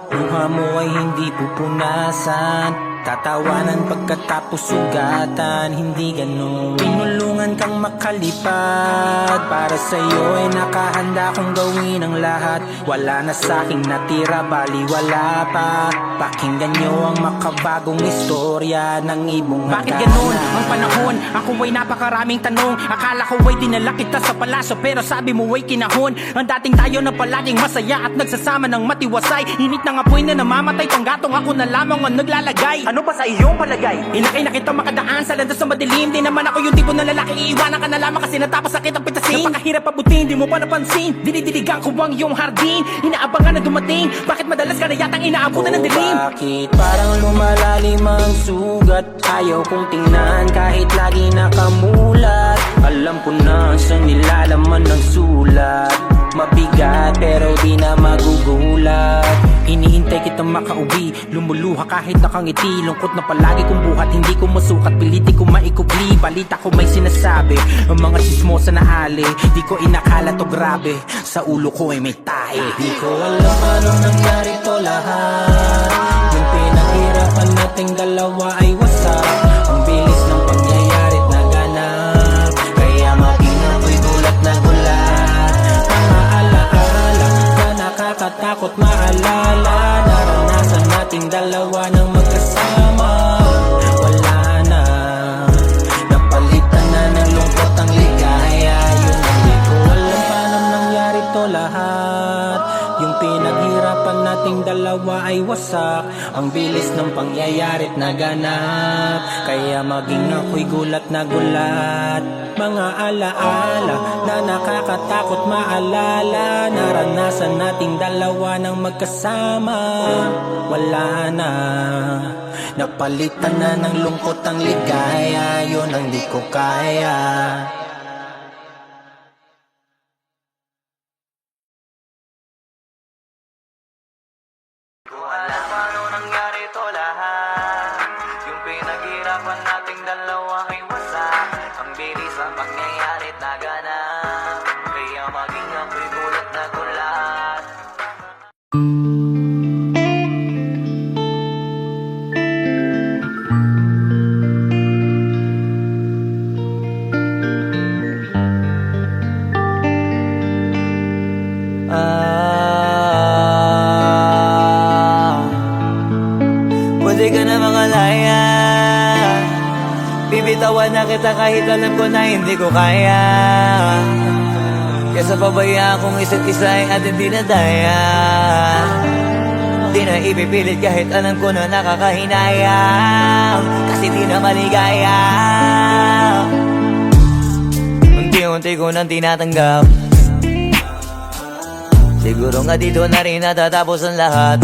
Luha mo ay hindi pupunasan, tatawanan pagkatapos sugatan. Hindi ganon, pinulungan kang makalipad. Para sa'yo ay nakahanda kong gawin ang lahat. Wala na sa'king natira, bali wala pa. Pakinggan nyo ang makabagong istorya ng ibong
Bakit ganun ang panahon? Ako ay napakaraming tanong. Akala ko ay dinala kita sa palaso, pero sabi mo ay kinahon. Ang dating tayo na palaging masaya at nagsasama ng matiwasay. Init ng apoy na namamatay, panggatong ako na lamang ang naglalagay. Ano ba sa iyong palagay? Inakay na kita makadaan sa landas na madilim. Di naman ako yung tipo ng lalaki, iiwanan ka na lamang kasi natapos sakit ang pitasin. Napakahirap abutin, di mo pa napansin. Dinidiligan ko ang iyong hardin, inaabangan na dumating. Bakit madalas ka na yatang inaabutan ng dilim?
Bakit parang lumalalim ang sugat? Ayaw kong tingnan kahit lagi nakamulat. Alam ko na sa nilalaman ng sulat. Mabigat pero di na magugulat. Hinihintay kitang makauwi, lumuluha kahit nakangiti. Lungkot na palagi kong buhat, hindi ko masukat, piliti ko maikubli. Balita ko may sinasabi, ang mga sismosa na ali. Di ko inakala to grabe, sa ulo ko ay may tae. Di ko alam anong nangyari to lahat. Yung pinaghirapan nating dalawa ay wasak. Ang bilis ng pangyayari't naganap, kaya maging ako'y gulat na gulat. Mga alaala na nakakatakot maalala. Naranasan nating dalawa ng magkasama. Wala na, napalitan na ng lungkot ang ligaya. Yun ang di ko alam paano nangyari to lahat. Yung pinaghirapan nating dalawa ay wasak. Ang bilis ng pangyayari't naganap, kaya maging ako'y gulat na gulat. Mga alaala na nakakatakot maalala. Naranasan nating dalawa ng magkasama. Wala na, Napalitan na ng lungkot ang ligaya, yun ang di ko kaya.
Ko alam paano nangyari to lahat. Yung pinaghirapan nating dalawa ay wasak. Ang bilis ang pangyayari't naganap. Kaya maging ako'y gulat na gulat. Pwede ka na makalaya. Bibitawan na kita kahit alam ko na hindi ko kaya. Kesa pabaya akong isa't isa ay ating dinadaya. Di na ipipilit kahit alam ko na nakakahinayang. Kasi di na maligaya. Unti-unti ko nang tinatanggap. Siguro nga dito na rin natatapos ang lahat.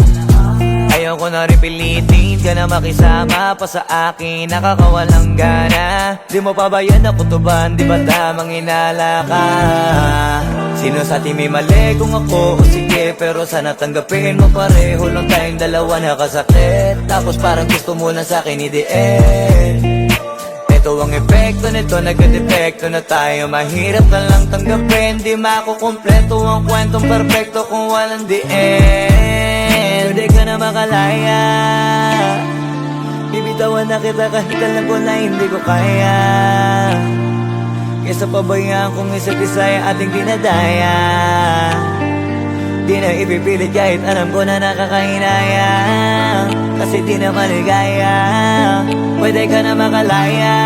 Ayoko na rin pilitin ka na makisama pa sa akin, nakakawalang gana. Di mo pa ba yan nakutuban, di ba tamang inala ka? Sino sa atin may mali kung ako o sige, pero sana tanggapin mo pareho lang tayong dalawa nakasakit. Tapos parang gusto mo na sa akin i-end. Ito ang epekto nito, nagka-depekto na tayo. Mahirap na lang tanggapin, di makukumpleto ang kwentong perfecto kung walang the end. Pwede ka na makalaya. Bibitawan na kita kahit alam ko na hindi ko kaya. Kesa pabayaan kung isa't isa ay ating dinadaya. Di na ipipilit kahit alam ko na nakakahinaya. Kasi di na maligaya. Pwede ka na makalaya.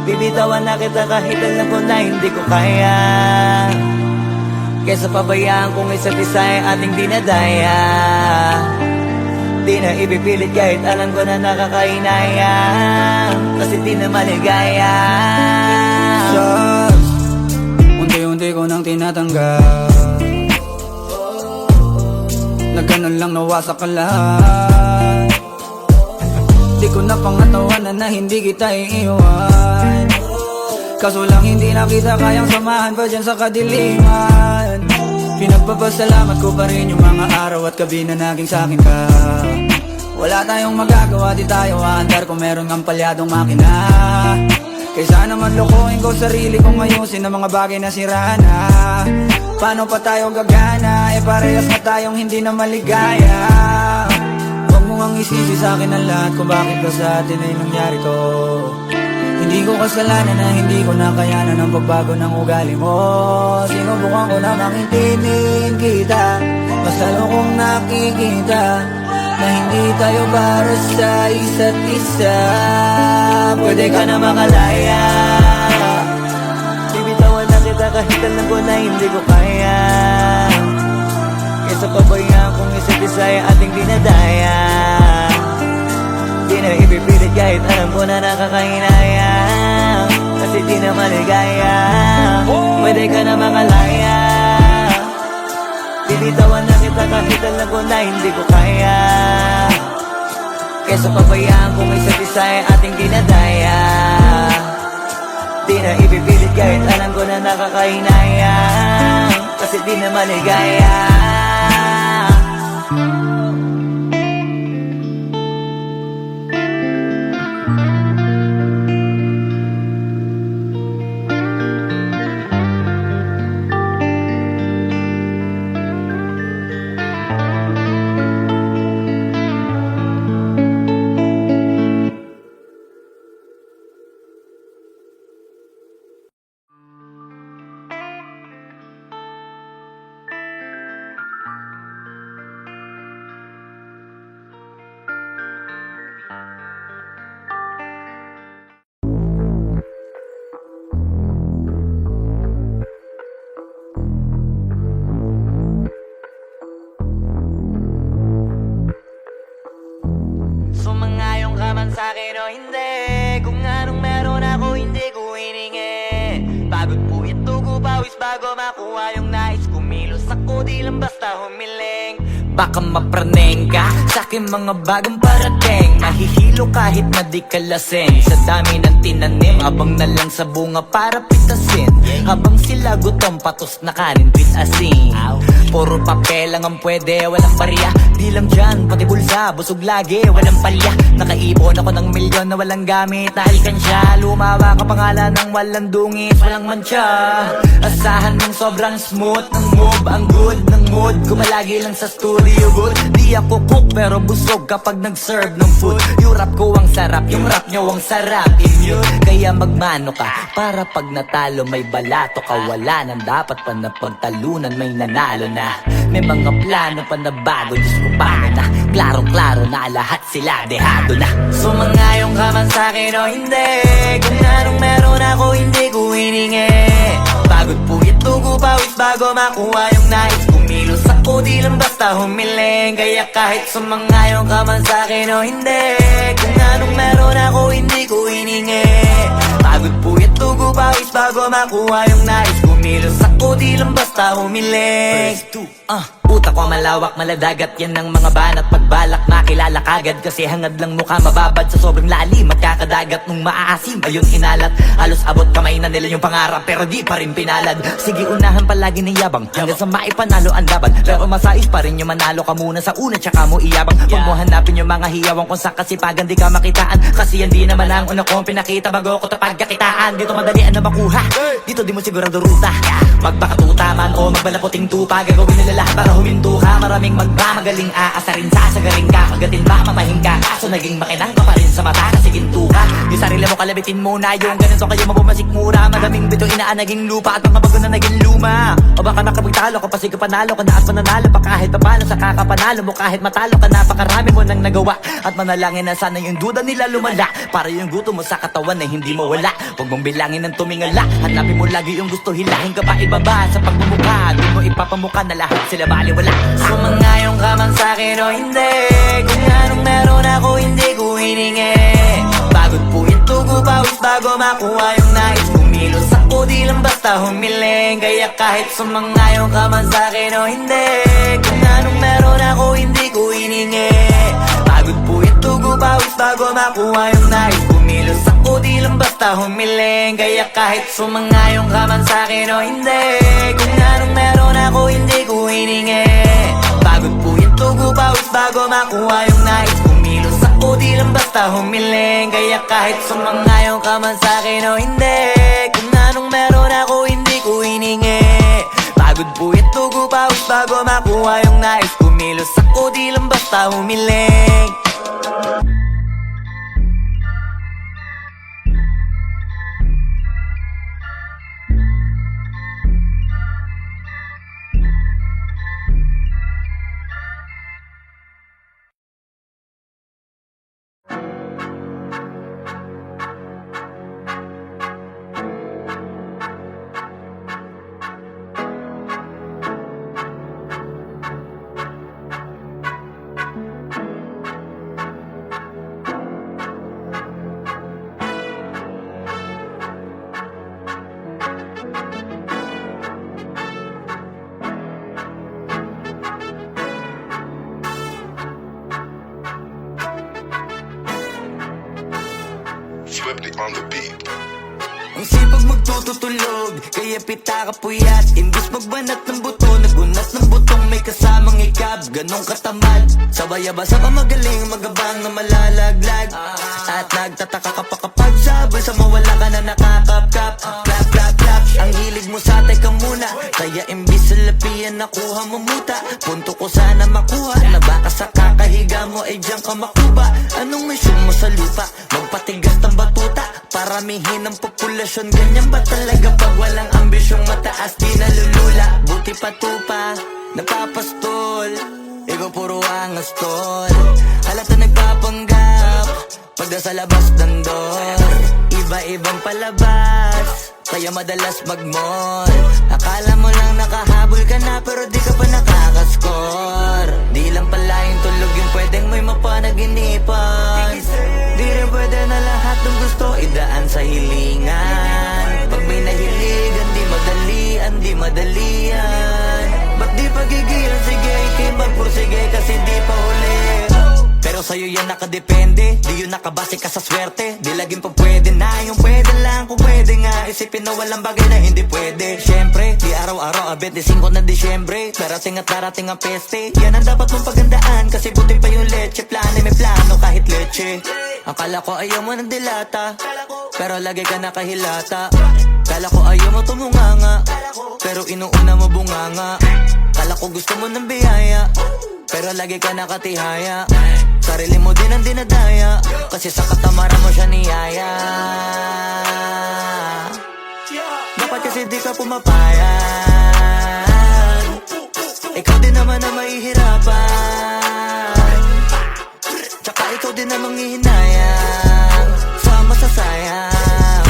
Bibitawan na kita kahit alam ko na hindi ko kaya. Kesa pabayaan kung isa't isa ay ating dinadaya. Di na ipipilit kahit alam ko na nakakahinaya. Kasi di na maligaya.
Just unti-unti ko nang tinatanggap. Na ganun lang nawasak ka lahat. Di ko na pangatawanan na hindi kita iiwan. Kaso lang hindi na kita kayang samahan pa dyan sa kadiliman. Pinagpapasalamat ko pa rin yung mga araw at gabi na naging sa'kin ka. Wala tayong magagawa, di tayo aandar kung meron ng palyadong makina. Kaysa naman lokohin ko sarili kong ayusin ang mga bagay na sira na. Paano pa tayo gagana, eh parehas na tayong hindi na maligaya. Huwag mo ngang isisi sa'kin ang lahat kung bakit ba sa atin ay nangyari to. Hindi ko kasalanan na hindi ko nakayanan ang pagbago ng ugali mo. Sinubukan ko na makintindihin kita, mas lalo kong nakikita na hindi tayo para sa isa't isa.
Pwede ka na makalaya. Bibitawan na kita kahit alam ko na hindi ko kaya. Kesa pabayaan kung isa't isa ay ating dinadaya. Di na ipipilit kahit alam ko na nakakahinaya. Kasi di na maligaya. Pwede ka na makalaya. Bibitawan na kita kahit alam ko na hindi ko kaya. Kesa pabayaan kung isa't isa ay ating dinadaya. Di na ipipilit kahit alam ko na nakakahinaya. Kasi di na maligaya. Sumangayong ka man sa'kin o hindi, kung anong meron ako hindi ko hiningi. Pagod po ito ko pawis bago makuha yung nais. Kumilos ako di lang basta humiling. Baka mapraneng ka sa aking mga bagong parating. Mahihilo kahit na di ka lasing sa dami ng tinanim. Abang na lang sa bunga para pitasin. Habang sila gutom patos na kanin with asin. Puro papel lang ang pwede, walang barya. Di lang dyan, pati bulsa, busog lagi, walang palya. Nakaipon ako ng milyon na walang gamit na alkansya. Lumawa ka pangalan ng walang dungis, walang mancha. Asahan mong sobrang smooth ng move. Ang good ng mood, kumalagi lang sa studio booth. Di ako cook pero busog kapag nag-serve ng food. Yung rap ko ang sarap, yung rap nyo ang sarap. Immune, kaya magmano ka para pag natalo may balato ka. Wala nang dapat pa na pagtalunan, may nanalo na. May mga plano pa na bago, Diyos ko paano na. Klarong-klaro na lahat sila dehado na. Sumangayong ka man sa'kin o hindi, kung anong meron ako hindi ko hiningi. Pagod po ito ko pawis bago makuha yung nais. Kumilos ako di lang basta humiling. Kaya kahit sumangayong ka man sa'kin o hindi, kung anong meron ako hindi ko hiningi. Pagod po ito ko pawis bago makuha yung nais. Kumilos ako di lang basta humiling. Utak ko malawak, maladagat yan ng mga banat. Pagbalak makilala kagad kasi hangad lang mukha mababad sa sobrang lalim. At kakadagat nung maaasim ayun inalat. Halos abot kamay na nila yung pangarap pero di pa rin pinalad. Sige unahan palagi ng yabang hanggang sa maipanalo ang laban. Pero masais pa rin yung manalo ka muna sa una tsaka mo iyabang. Huwag mo hanapin yung mga hiyawang kung sa kasipagan di ka makitaan. Kasi yan di naman ang una kong pinakita bago ko tapagkakitaan. Dito madalian na makuha, dito di mo sigurado ruta. Magpakatuta man o magbalaputing tupa, gagawin nila lahat para huminto ka. Maraming magmamagaling aasarin sasagaring ka. Kagatin ba mamahing ka, kaso naging makinang ka pa rin sa mata kasi ginto ka. Yung sarili mo kalabitin muna yung ganito kayo mabumasik mura. Madaming bito inaan naging lupa at mga bago na naging luma. O baka makapagtalo ka pa sige panalo ka na at mananalo pa kahit papano sa kakapanalo mo. Kahit matalo ka napakarami mo nang nagawa at manalangin na sana yung duda nila lumala. Para yung gutom mo sa katawan na hindi mo wala. Huwag mong bilangin ng tumingala, hanapin mo lagi yung gusto. Hilahin ka pa ibaba sa pagmumukha, di mo ipapamuka na lahat sila baliwala. Sumangayong ka man sa'kin o hindi, kung anong meron ako hindi ko hiningi. Pagod po ito ko pawis bago makuha yung nais. Kumilos ako di lang basta humiling. Kaya kahit sumangayong ka man sa'kin o hindi, kung anong meron ako hindi ko hiningi. Pagod po ito ko pawis bago makuha yung nais. Kumilos ako di lang basta humiling. Kaya kahit sumangayong ka man sa'kin o hindi, kung anong meron ako hindi ko hiningi. Pagod po ito ko pawis bago makuha yung nais. Kumilos ako di lang basta humiling. Kaya kahit sumangayong ka man sa'kin o hindi, kung anong meron ako hindi ko hiningi. Pagod po ito ko pawis bago makuha yung nais. Kumilos ako di lang basta humiling.
Swifty on the beat.
Ang sipag magtututulog, kaya pita ka puyat. Imbis magbanat ng buto, nagunat ng butong may kasamang ikab. Ganong katamad, sabay-abasa pa magaling, magabang na malalaglag. At nagtataka ka pa kapag sabay sa mawala ka na nakakapkap. Clap, clap, clap, ang hilig mo sa teka muna. Kaya imbis sa lapian nakuha mo muta. Punto ko sana makuha, na baka sa kakahiga mo ay diyan ka makuba. Anong mission mo sa lupa? Magpatigas ng batuta, paramihin ang populasyon. Ganyan ba talaga pag walang ambisyong mataas di nalulula? Buti pa tupa, napapastol, ikaw puro angas tol. Halata nagpapanggap, pag nasa labas ng door. Iba-ibang palabas, kaya madalas mag-mall. Akala mo lang nakahabol ka na pero di ka pa nakakascore. Di lang pala yung tulog yung pwedeng may mapanaginipan. Di rin pwede na lahat ng gusto idaan sa hilingan. Pag may nahiligan di madalian, di madalian. Ba't di pagigilan, sige, ikay magpursige kasi di pa huli. Pero sa'yo yan nakadepende, di yun nakabase ka sa swerte. Di laging pa pwede na, yung pwede lang kung pwede nga. Isipin na walang bagay na hindi pwede. Siyempre, di araw-araw, 25 na Disyembre. Darating at darating ang peste, yan ang dapat mong pagandaan. Kasi buti pa yung leche, plano may plano kahit leche. Akala ko ayaw mo ng dilata, pero lagi ka nakahilata. Kala ko ayaw mo tumunganga, pero inuuna mo bunganga. Kala ko gusto mo ng biyaya, pero lagi ka nakatihaya. Sarili mo din ang dinadaya, kasi sa katamaran mo siya niyaya. Dapat kasi di ka pumapayag, ikaw din naman ang mahihirapan. Tsaka ikaw din ang manghihinayang sa masasayang.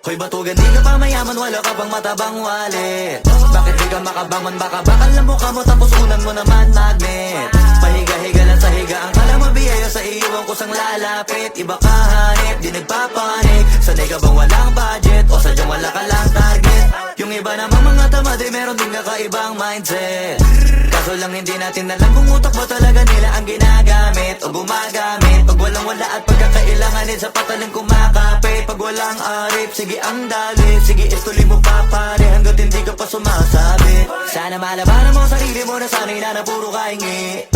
Hoy batugan, di ka pa mayaman, wala ka pang matabang wallet. Bakit di ka makabangon, baka bakal na mukha mo tapos unan mo naman magnet. Pahiga-higa lang sa higaan, kala mo biyaya sa iyo ang kusang lalapit. Iba ka hanip, di nagpapanik. Sanay ka bang walang budget o sadyang wala ka lang target? Yung iba namang mga tamad ay meron din kakaibang mindset. Kaso lang hindi natin alam kung utak mo talaga nila ang ginagamit o gumagamit. Pag walang wala at pagkakailanganin sa pataling kumakapit. Pag walang arip, sige ang dali, sige istuloy mo pa pare hanggat hindi ka pa sumasabi. Sana malabanan mo sarili mo na sanay na puro kahingi.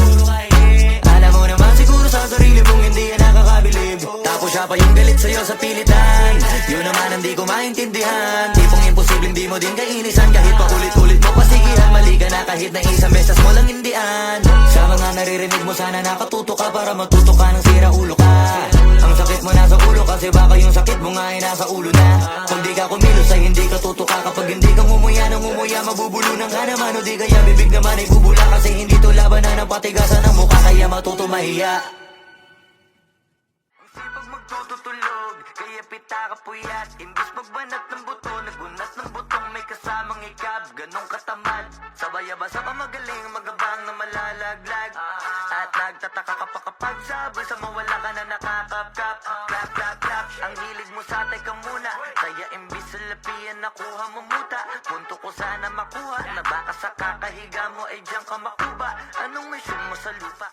Alam mo naman siguro sa sarili mong hindi yan nakakabilib. Tapos siya pa yung galit sa'yo sa pilitan. Yun naman ang di ko maintindihan. Tipong imposibleng di mo din kainisan. Kahit pa ulit-ulit mo pasigihan, mali ka na kahit na isang beses mo lang hindian. Sa mga naririnig mo sana nakatuto ka para matuto ka ng sira ulo ka. Ang sakit mo nasa ulo kasi baka yung sakit mo nga ay nasa ulo na. Kung di ka kumilos ay hindi ka tutuka. Kapag hindi ka ngumuya ng ngumuya, mabubulunan ka naman. O di kaya bibig naman ay bubula. Kasi hindi to labanan ng patigasan ng mukha, kaya matuto mahiya. Sipag magtututulog, kaya pita ka puyat. Imbis magbanat ng buto, nagunat ng butong may kasamang ikab. Ganong katamad, sabay-abasa pa magaling, magabang na malalaglag. At nagtataka ka pa kapag sabay sa mawala ka na nakakapkap. Clap, clap, clap, ang hilig mo sa teka muna. Kaya imbis sa lapian nakuha mo muta. Punto ko sana makuha, na baka sa kakahiga mo ay diyan ka makuba. Anong mission mo sa lupa?